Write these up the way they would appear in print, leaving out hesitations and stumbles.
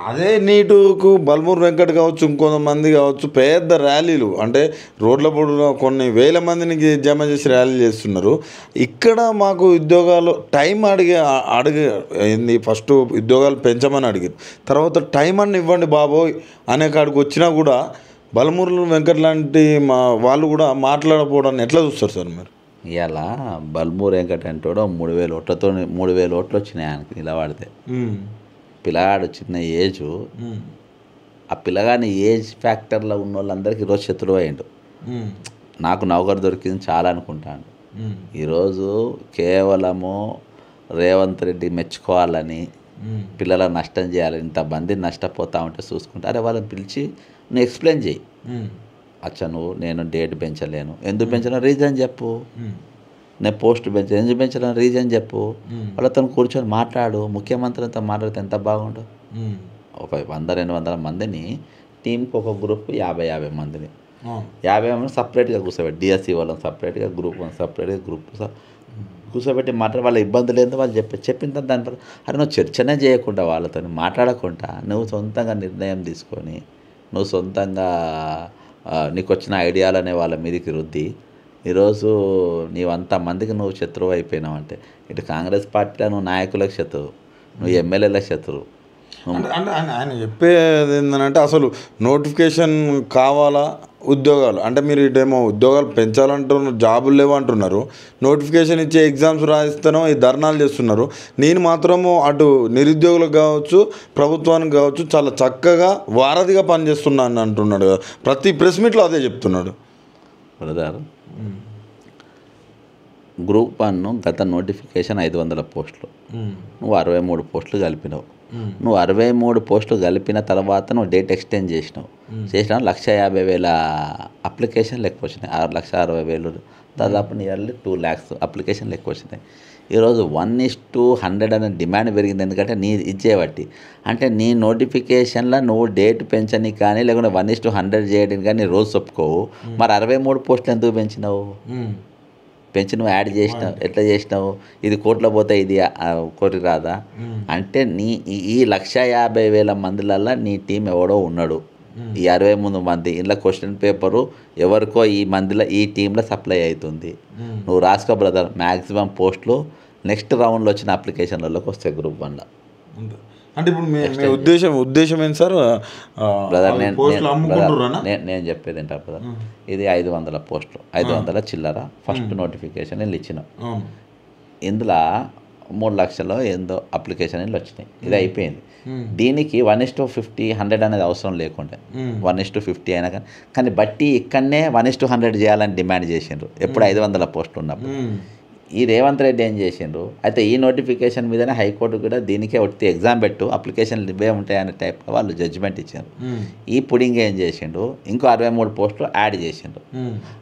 అదే నీటుకు బల్మూరు వెంకట్ కావచ్చు, ఇంకొంతమంది కావచ్చు, పెద్ద ర్యాలీలు అంటే రోడ్ల పొడవునా కొన్ని వేల మందిని జమ చేసి ర్యాలీలు చేస్తున్నారు. ఇక్కడ మాకు ఉద్యోగాలు టైం అడిగే ఏంది, ఫస్ట్ ఉద్యోగాలు పెంచమని అడిగారు, తర్వాత టైం అన్న ఇవ్వండి బాబోయ్ అనే కాడికి వచ్చినా కూడా బల్మూరు వెంకట్ లాంటి మా వాళ్ళు కూడా మాట్లాడకపోవడాన్ని ఎట్లా చూస్తారు సార్ మీరు? ఇవాళ బల్మూరు వెంకట్ అంటాడు 3000 ఓట్లతో 3000 ఓట్లు వచ్చినాయి ఆయనకి నిలబడితే. పిల్లగాడు చిన్న ఏజు, ఆ పిల్లగాని ఏజ్ ఫ్యాక్టర్లో ఉన్న వాళ్ళందరికీ ఈరోజు శత్రువు అయ్యిండు. నాకు నౌకరు దొరికింది చాలా అనుకుంటాను. ఈరోజు కేవలము రేవంత్ రెడ్డి మెచ్చుకోవాలని, పిల్లలకు నష్టం చేయాలని, ఇంతమంది నష్టపోతా ఉంటే చూసుకుంటా, అరే వాళ్ళని పిలిచి నువ్వు ఎక్స్ప్లెయిన్ చేయి. అచ్చా నేను డేట్ పెంచలేను, ఎందుకు పెంచలేను రీజన్ చెప్పు. నేను పోస్ట్ పెంచలేను, ఎందుకు పెంచలేను రీజన్ చెప్పు. వాళ్ళతో కూర్చొని మాట్లాడు. ముఖ్యమంత్రితో మాట్లాడితే ఎంత బాగుండు. ఒక 100-200 మందిని టీంకి ఒక గ్రూప్ 50 మందిని 50 మంది సపరేట్గా కూర్చోబెట్టి, డిఎస్సి వాళ్ళని సపరేట్గా, గ్రూప్ 1 సపరేట్గా, గ్రూప్ కూర్చోబెట్టి మాట్లాడి వాళ్ళ ఇబ్బందులు ఏందో వాళ్ళు చెప్పిన తర్వాత దానిపై అరే నువ్వు చర్చనే చేయకుండా, వాళ్ళతో మాట్లాడకుండా, నువ్వు సొంతంగా నిర్ణయం తీసుకొని, నువ్వు సొంతంగా నీకు వచ్చిన ఐడియాలనే వాళ్ళ మీదకి రుద్ది ఈరోజు నీవంతమందికి నువ్వు శత్రువు అయిపోయినావు అంటే, ఇటు కాంగ్రెస్ పార్టీలో నువ్వు నాయకులకు శత్రువు, నువ్వు ఎమ్మెల్యేలకు శత్రువు. అంటే ఆయన చెప్పేది ఏంటంటే అసలు నోటిఫికేషన్ కావాలా ఉద్యోగాలు అంటే, మీరు ఇటేమో ఉద్యోగాలు పెంచాలంటున్నారు, జాబులు లేవు అంటున్నారు, నోటిఫికేషన్ ఇచ్చే ఎగ్జామ్స్ రాయిస్తానో ఈ ధర్నాలు చేస్తున్నారు. నేను మాత్రము అటు నిరుద్యోగులకు కావచ్చు, ప్రభుత్వానికి కావచ్చు చాలా చక్కగా వారధిగా పనిచేస్తున్నాను అంటున్నాడు. ప్రతి ప్రెస్ మీట్లో అదే చెప్తున్నాడు. బ్రదర్, గ్రూప్ 1 గత నోటిఫికేషన్ 500 పోస్టులు, నువ్వు 63 పోస్టులు కలిపినావు. నువ్వు 63 పోస్టులు కలిపిన తర్వాత నువ్వు డేట్ ఎక్స్టెండ్ చేసినావు. 1,50,000 అప్లికేషన్లు ఎక్కువ వచ్చినాయి. 6,60,000 దాదాపు నియర్లీ 2 lakhs అప్లికేషన్లు ఎక్కువ వచ్చినాయి. ఈరోజు 1:100 అనే డిమాండ్ పెరిగింది. ఎందుకంటే నీ ఇచ్చేవాటి అంటే నీ నోటిఫికేషన్లో నువ్వు డేట్ పెంచని కానీ, లేకుంటే 1:100 చేయడానికి కానీ రోజు చెప్పుకోవు. మరి 63 పోస్టులు ఎందుకు పెంచినావు? పెంచి నువ్వు యాడ్ చేసినావు, ఎట్లా చేసినావు? ఇది కోట్ల పోతే ఇది కోటి రాదా? అంటే నీ ఈ 1,50,000 మందిలల్లో నీ టీం ఎవడో ఉన్నాడు. ఈ 63 మంది ఇంట్లో క్వశ్చన్ పేపరు ఎవరికో ఈ మందిలో ఈ టీంలో సప్లై అవుతుంది. నువ్వు రాసుకో బ్రదర్, మ్యాక్సిమం పోస్టులు నెక్స్ట్ రౌండ్లో వచ్చిన అప్లికేషన్లలోకి వస్తాయి గ్రూప్ 1లో. అంటే ఇప్పుడు మీ ఉద్దేశం ఏంటి సార్? బ్రదర్ నేను చెప్పేది ఏంటో బ్రదర్, ఇది 500 పోస్టులు, 500 చిల్లర ఫస్ట్ నోటిఫికేషన్ వీళ్ళు ఇచ్చినాం. ఇందులో 3 లక్షలు ఏందో అప్లికేషన్ వీళ్ళు వచ్చినాయి. ఇది అయిపోయింది. దీనికి 1:50, 100 అనేది అవసరం లేకుండా 1:50 అయినా కానీ బట్టి ఇక్కడనే 1:100 చేయాలని డిమాండ్ చేసిండ్రు ఎప్పుడు 500 పోస్టులు ఉన్నప్పుడు. ఈ రేవంత్ రెడ్డి ఏం చేసిండ్రు అయితే ఈ నోటిఫికేషన్ మీదనే హైకోర్టు కూడా దీనికే ఒకటి ఎగ్జామ్ పెట్టు, అప్లికేషన్లు ఇవే ఉంటాయనే టైప్లో వాళ్ళు జడ్జిమెంట్ ఇచ్చారు. ఈ పుడింగ్ ఏం చేసిండు, ఇంకో 63 పోస్టులు యాడ్ చేసిండు.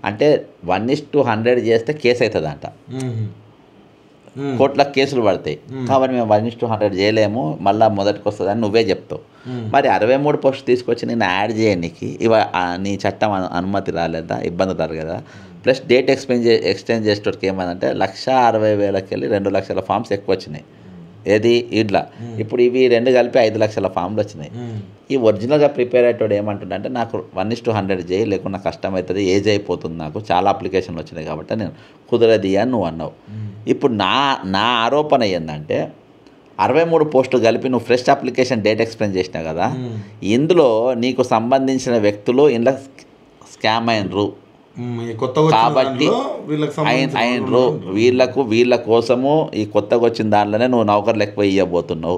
అంటే 1:100 చేస్తే కేసు అవుతుందంట, కోర్టులకు కేసులు పడతాయి. కాబట్టి మేము 1:100 చేయలేము, మళ్ళీ మొదటికి వస్తుందని నువ్వే చెప్తావు. మరి 63 పోస్టులు తీసుకొచ్చి నేను యాడ్ చేయడానికి నీ చట్టం అనుమతి రాలేదా, ఇబ్బంది రాదు కదా. ప్లస్ డేట్ ఎక్స్టెండ్ చేసేటోడికి ఏమైందంటే 1,60,000కి వెళ్ళి 2 లక్షల ఫామ్స్ ఎక్కువ వచ్చినాయి. ఏది ఇట్లా ఇప్పుడు ఇవి 2 కలిపి 5 లక్షల ఫామ్లు వచ్చినాయి. ఈ ఒరిజినల్గా ప్రిపేర్ అయ్యేటోడు ఏమంటుండే, నాకు 1:100 చేయి, లేకుండా కష్టం అవుతుంది, ఏజ్ అయిపోతుంది, నాకు చాలా అప్లికేషన్లు వచ్చినాయి కాబట్టి నేను కుదరది అని నువ్వు అన్నావు. ఇప్పుడు నా ఆరోపణ ఏంటంటే 63 పోస్టులు కలిపి నువ్వు ఫ్రెష్ అప్లికేషన్ డేట్ ఎక్స్ప్లెయిన్ చేసినావు కదా, ఇందులో నీకు సంబంధించిన వ్యక్తులు ఇందులో స్కామ్ అయినరు కాబట్టి అయినరు. వీళ్ళ కోసము ఈ కొత్తగా వచ్చిన దాంట్లోనే నువ్వు నౌకర్లు ఎక్కువ ఇవ్వబోతున్నావు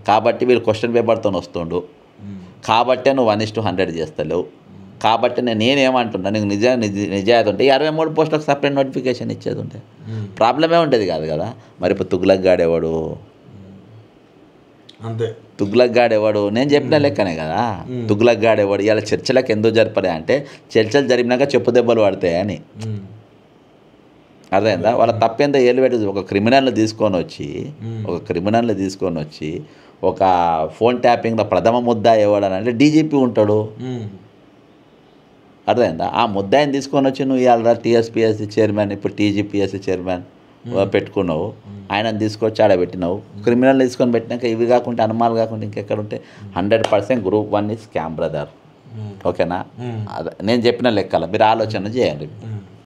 కాబట్టి వీళ్ళు క్వశ్చన్ పేపర్తో వస్తుండు కాబట్టే నువ్వు 1:100 చేస్తలేవు. కాబట్టి నేనేమంటున్నా, నీకు నిజాయితీ ఉంటే 63 పోస్టులకు సపరేట్ నోటిఫికేషన్ ఇచ్చేది ఉంటే ప్రాబ్లమే ఉంటుంది కాదు కదా. మరి ఇప్పుడు తుగ్లక్ గాడేవాడు, అంతే తుగ్లక్ గాడేవాడు నేను చెప్పిన లెక్కనే కదా. తుగ్లక్ గాడేవాడు ఇలా చర్చలకు ఎందుకు జరపలే అంటే చర్చలు జరిపినాక చెప్పు దెబ్బలు పడతాయని. అర్థమైందా? వాళ్ళ తప్పేంత ఏలు పెట్టి ఒక క్రిమినల్ని తీసుకొని వచ్చి ఒక ఫోన్ ట్యాపింగ్లో ప్రథమ ముద్దా ఎవడనంటే డీజీపీ ఉంటాడు. అర్థమైందా? ఆ ముద్దాయిని తీసుకొని వచ్చి నువ్వు ఇవాళ టీఎస్పీఎస్సీ చైర్మన్, ఇప్పుడు టీజీపీఎస్సీ చైర్మన్ పెట్టుకున్నావు, ఆయన తీసుకొచ్చి ఆడ పెట్టినావు, క్రిమినల్ తీసుకొని పెట్టినాక ఇవి కాకుండా అనుమానాలు కాకుండా ఇంకెక్కడ ఉంటే 100% గ్రూప్ 1 స్కామ్ బ్రదర్. ఓకేనా? అదే నేను చెప్పిన లెక్కల మీరు ఆలోచన చేయండి.